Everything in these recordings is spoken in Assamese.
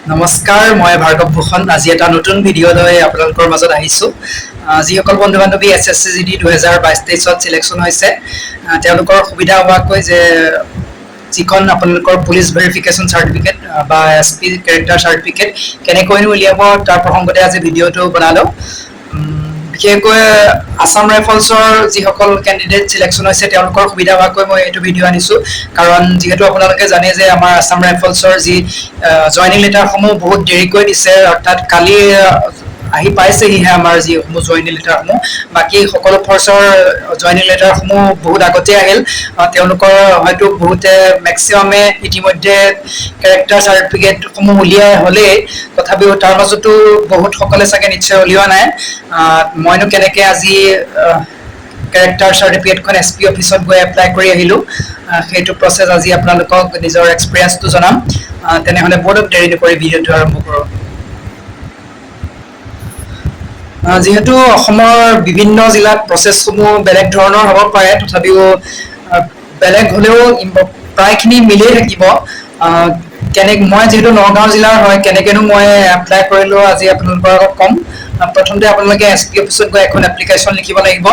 নমস্কাৰ, মই ভাৰ্গৱ ভূষণ। আজি এটা নতুন ভিডিঅ' লৈ আপোনালোকৰ মাজত আহিছোঁ। যিসকল বন্ধু বান্ধৱী SSC GD 2022-23ত চিলেকশ্যন হৈছে, তেওঁলোকৰ সুবিধা হোৱাকৈ যে যিখন আপোনালোকৰ পুলিচ ভেৰিফিকেশ্যন চাৰ্টিফিকেট বা SP কেৰেক্টাৰ চাৰ্টিফিকেট কেনেকৈ উলিয়াব তাৰ প্ৰসংগতে আজি ভিডিঅ'টো বনালোঁ। বিশেষকৈ আছাম ৰাইফলছৰ যিসকল কেণ্ডিডেট চিলেকশ্যন হৈছে তেওঁলোকৰ সুবিধা হোৱাকৈ মই এইটো ভিডিঅ' আনিছোঁ। কাৰণ যিহেতু আপোনালোকে জানে যে আমাৰ আছাম ৰাইফলছৰ যি জইনিং লেটাৰসমূহ বহুত দেৰিকৈ দিছে, অৰ্থাৎ কালি আহি পাইছেহিহে আমাৰ যিসমূহ জইনিং লেটাৰসমূহ। বাকী সকলো ফৰ্চৰ জইনিং লেটাৰসমূহ বহুত আগতেই আহিল। তেওঁলোকৰ হয়তো বহুতে মেক্সিমামে ইতিমধ্যে কেৰেক্টাৰ চাৰ্টিফিকেটসমূহ উলিয়াই হ'লেই, তথাপিও তাৰ মাজতো বহুত সকলে চাগে নিশ্চয় উলিওৱা নাই। মইনো কেনেকৈ আজি কেৰেক্টাৰ চাৰ্টিফিকেটখন SP অফিচত গৈ এপ্লাই কৰি আহিলোঁ, সেইটো প্ৰচেছ আজি আপোনালোকক নিজৰ এক্সপিৰিয়েঞ্চটো জনাম। তেনেহ'লে বহুত দেৰি নকৰি ভিডিঅ'টো আৰম্ভ কৰোঁ। যিহেতু অসমৰ বিভিন্ন জিলাত প্ৰচেছসমূহ বেলেগ ধৰণৰ হ'ব পাৰে, তথাপিও বেলেগ হ'লেও প্ৰায়খিনি মিলেই থাকিব। মই যিহেতু নগাঁও জিলাৰ হয়, কেনেকৈনো মই এপ্লাই কৰিলোঁ আজি আপোনালোকৰ আগত ক'ম। প্ৰথমতে আপোনালোকে SP অফিচত গৈ এখন এপ্লিকেশ্যন লিখিব লাগিব।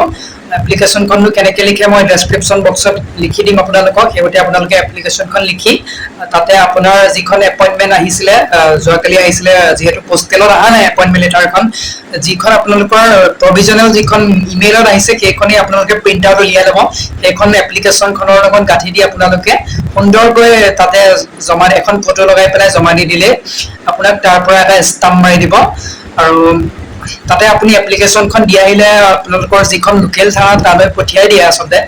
এপ্লিকেশ্যনখননো কেনেকৈ লিখে মই ডেছক্ৰিপশ্যন বক্সত লিখি দিম আপোনালোকক। সেইমতে আপোনালোকে এপ্লিকেশ্যনখন লিখি তাতে আপোনাৰ যিখন এপইণ্টমেণ্ট আহিছিলে, যোৱাকালি আহিছিলে, যিহেতু পোষ্টেলত অহা নাই এপইণ্টমেণ্ট লেটাৰখন, যিখন আপোনালোকৰ প্ৰভিজনেল যিখন ইমেইলত আহিছে সেইখনেই আপোনালোকে প্ৰিণ্ট আউট উলিয়াই ল'ব। সেইখন এপ্লিকেশ্যনখনৰ লগত গাঁঠি দি আপোনালোকে সুন্দৰকৈ তাতে এখন ফটো লগাই পেলাই জমা দি দিলে আপোনাক তাৰ পৰা এটা ষ্টাম্প মাৰি দিব। আৰু তাতে আপুনি এপ্লিকেশ্যনখন দি আহিলে আপোনালোকৰ যিখন লোকেল থানা তালৈ পঠিয়াই দিয়ে আচলতে।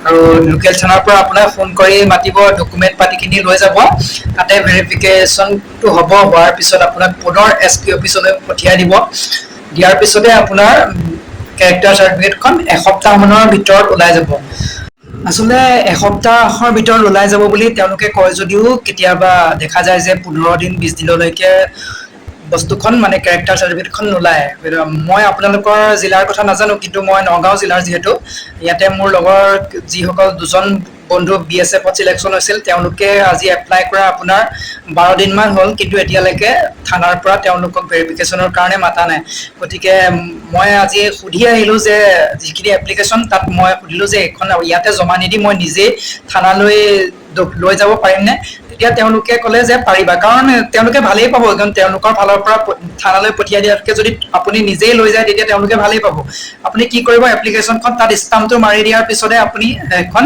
আৰু লোকেল থানাৰ পৰা আপোনাক ফোন কৰি মাতিব, ডকুমেণ্ট পাতিখিনি লৈ যাব। তাতে ভেৰিফিকেশ্যনটো হোৱাৰ পিছত আপোনাক পুনৰ SP অফিচলৈ পঠিয়াই দিব। দিয়াৰ পিছতে আপোনাৰ কেৰেক্টাৰ চাৰ্টিফিকেটখন এসপ্তাহমানৰ ভিতৰত ওলাই যাব। আচলতে এসপ্তাহৰ ভিতৰত ওলাই যাব বুলি তেওঁলোকে কয় যদিও কেতিয়াবা দেখা যায় যে 15 দিন 20 দিনলৈকে বস্তুখন মানে কেৰেক্টাৰ চাৰ্টিফিকেটখন নোলায়। মই আপোনালোকৰ জিলাৰ কথা নাজানো, কিন্তু মই নগাঁও জিলাৰ যিহেতু, ইয়াতে মোৰ লগৰ যিসকল দুজন বন্ধু BSFত চিলেকশ্যন হৈছিল, তেওঁলোকে আজি এপ্লাই কৰা আপোনাৰ 12 দিনমান হ'ল, কিন্তু এতিয়ালৈকে থানাৰ পৰা তেওঁলোকক ভেৰিফিকেশ্যনৰ কাৰণে মাতা নাই। গতিকে মই আজি সুধি আহিলোঁ যে যিখিনি এপ্লিকেশ্যন, তাত মই সুধিলোঁ যে এইখন ইয়াতে জমা নিদি মই নিজেই থানালৈ লৈ যাব পাৰিমনে? তেতিয়া তেওঁলোকে ক'লে যে পাৰিবা, কাৰণ তেওঁলোকে ভালেই পাব, কাৰণ তেওঁলোকৰ ফালৰ পৰা থানালৈ পঠিয়াই দিয়াতকৈ যদি আপুনি নিজেই লৈ যায় তেতিয়া তেওঁলোকে ভালেই পাব। আপুনি কি কৰিব, এপ্লিকেশ্যনখন তাত ষ্টাম্পটো মাৰি দিয়াৰ পিছতে আপুনি এখন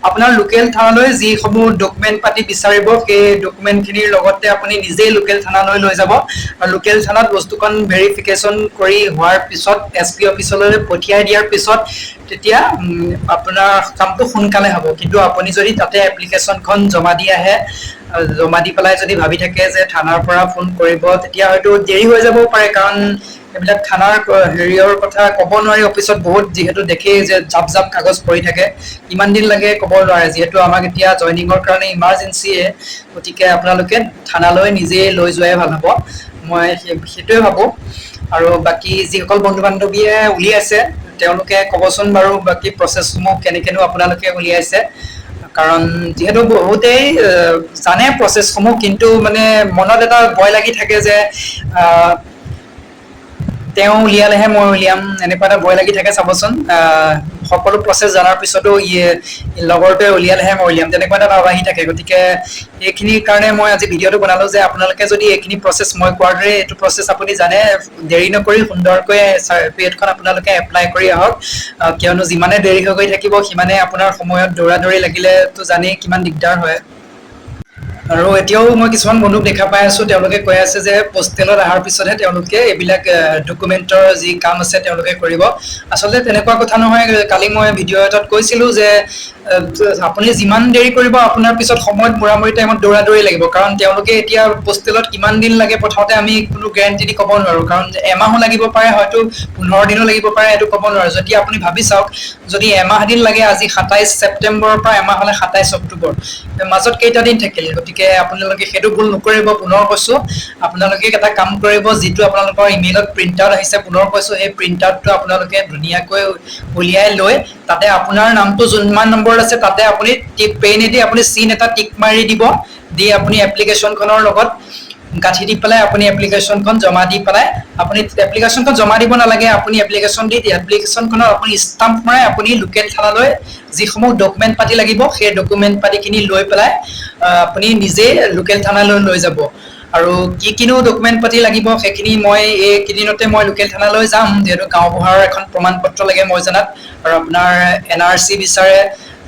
আপোনাৰ লোকেল থানালৈ যিসমূহ ডকুমেণ্ট পাতি বিচাৰিব, সেই ডকুমেণ্টখিনিৰ লগতে আপুনি নিজেই লোকেল থানালৈ লৈ যাব। আৰু লোকেল থানাত বস্তুখন ভেৰিফিকেশ্যন কৰি হোৱাৰ পিছত SP অফিচলৈ পঠিয়াই দিয়াৰ পিছত তেতিয়া আপোনাৰ কামটো সোনকালে হ'ব। কিন্তু আপুনি যদি তাতে এপ্লিকেশ্যনখন জমা দি আহে, জমা দি পেলাই যদি ভাবি থাকে যে থানাৰ পৰা ফোন কৰিব, তেতিয়া হয়তো দেৰি হৈ যাবও পাৰে। কাৰণ এইবিলাক থানাৰ হেৰিয়ৰ কথা ক'ব নোৱাৰি। অফিচত বহুত যিহেতু দেখেই যে জাপ জাপ কাগজ পৰি থাকে, কিমান দিন লাগে ক'ব নোৱাৰে। যিহেতু আমাক এতিয়া জইনিঙৰ কাৰণে ইমাৰ্জেঞ্চিয়ে, গতিকে আপোনালোকে থানালৈ নিজেই লৈ যোৱাই ভাল হ'ব, মই সেইটোৱে ভাবোঁ। আৰু বাকী যিসকল বন্ধু বান্ধৱীয়ে উলিয়াইছে তেওঁলোকে ক'বচোন বাৰু বাকী প্ৰচেছসমূহ কেনেকৈনো আপোনালোকে উলিয়াইছে। কাৰণ যিহেতু বহুতেই জানে প্ৰচেছসমূহ, কিন্তু মানে মনত এটা ভয় লাগি থাকে যে তেওঁ উলিয়ালেহে মই উলিয়াম, এনেকুৱা এটা ভয় লাগি থাকে চাবচোন। সকলো প্ৰচেছ জনাৰ পিছতো লগৰটোৱে উলিয়ালেহে মই উলিয়াম, তেনেকুৱা এটা ভাৱ আহি থাকে। গতিকে এইখিনিৰ কাৰণে মই আজি ভিডিঅ'টো বনালোঁ যে আপোনালোকে যদি এইখিনি প্ৰচেছ মই কোৱাৰ দৰে এইটো প্ৰচেছ আপুনি জানে, দেৰি নকৰি সুন্দৰকৈ চাৰ্টিফিকেটখন আপোনালোকে এপ্লাই কৰি আহক। কিয়নো যিমানে দেৰি হৈ গৈ থাকিব সিমানে আপোনাৰ সময়ত দৌৰা দৌৰি লাগিলেতো জানেই কিমান দিগদাৰ হয়। আৰু এতিয়াও মই কিছুমান বন্ধুক দেখা পাই আছোঁ, তেওঁলোকে কৈ আছে যে পোষ্টেলত অহাৰ পিছতহে তেওঁলোকে এইবিলাক ডকুমেণ্টৰ যি কাম আছে তেওঁলোকে কৰিব। আচলতে তেনেকুৱা কথা নহয়। কালি মই ভিডিঅ' এটাত কৈছিলোঁ যে আপুনি যিমান দেৰি কৰিব আপোনাৰ পিছত সময়ত মূৰামূৰি টাইমত দৌৰা দৌৰি লাগিব। কাৰণ তেওঁলোকে এতিয়া পোষ্টেলত কিমান দিন লাগে প্ৰথমতে আমি কোনো গেৰেণ্টি দি ক'ব নোৱাৰোঁ। কাৰণ এমাহো লাগিব পাৰে, হয়তো 15 দিনো লাগিব পাৰে, এইটো ক'ব নোৱাৰোঁ। যদি আপুনি ভাবি চাওক, যদি এমাহ দিন লাগে, আজি 27 ছেপ্টেম্বৰৰ পৰা এমাহ হ'লে 27 অক্টোবৰ, মাজত কেইটা দিন থাকিল? গতিকে আপোনালোকে সেইটো ভুল নকৰিব। পুনৰ কৈছোঁ, আপোনালোকে এটা কাম কৰিব, যিটো আপোনালোকৰ ইমেইলত প্ৰিণ্ট আউট আহিছে, পুনৰ কৈছোঁ সেই প্ৰিণ্ট আউটটো আপোনালোকে ধুনীয়াকৈ উলিয়াই লৈ তাতে আপোনাৰ নামটো যিমান নম্বৰত আছে তাতে আপুনি পেনেদি আপুনি চিন এটা টিক মাৰি দিব। দি আপুনি এপ্লিকেশ্যনখনৰ লগত গাঁঠি দি পেলাই আপুনি এপ্লিকেশ্যনখন জমা দি পেলাই আপুনি এপ্লিকেশ্যনখন জমা দিব নালাগে আপুনি এপ্লিকেশ্যন দি এপ্লিকেশ্যনখনত আপুনি ষ্টাম্প মাৰাই আপুনি লোকেল থানালৈ যিসমূহ ডকুমেণ্ট পাতি লাগিব সেই ডকুমেণ্ট পাতিখিনি লৈ পেলাই আপুনি নিজে লোকেল থানালৈ লৈ যাব আৰু কিনো ডকুমেণ্ট পাতি লাগিব সেইখিনি মই এইকেইদিনতে মই লোকেল থানালৈ যাম যিহেতু গাঁওবুঢ়াৰ এখন প্ৰমাণ পত্ৰ লাগে মই জনাত আৰু আপোনাৰ NRC বিচাৰে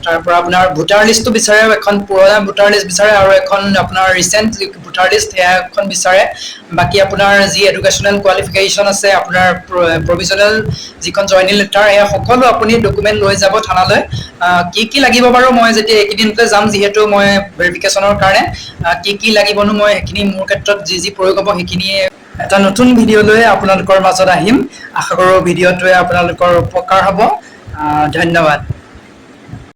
তাৰ পৰা আপোনাৰ ভোটাৰ লিষ্টটো বিচাৰে এখন পুৰণা ভোটাৰ লিষ্ট বিচাৰে আৰু এখন আপোনাৰ ৰিসেন্ট ভোটাৰ লিষ্ট এখন বিচাৰে বাকি আপোনাৰ যি এডুকেশ্যনেল কোৱালিফিকেশ্যন আছে আপোনাৰ প্ৰভিজনেল যিখন জয়নিং লেটাৰ এই সকলো আপুনি ডকুমেণ্ট লৈ যাব থানালৈ কি লাগিব বাৰু মই যেতিয়া এইকেইদিনতে যাম যিহেতু মই ভেৰিফিকেশ্যনৰ কাৰণে কি লাগিবনো মই সেইখিনি মোৰ ক্ষেত্ৰত যি প্ৰয়োগ হ'ব সেইখিনি এটা নতুন ভিডিঅ' লৈ আপোনালোকৰ মাজত আহিম আশা কৰোঁ ভিডিঅ'টোৱে আপোনালোকৰ উপকাৰ হ'ব ধন্যবাদ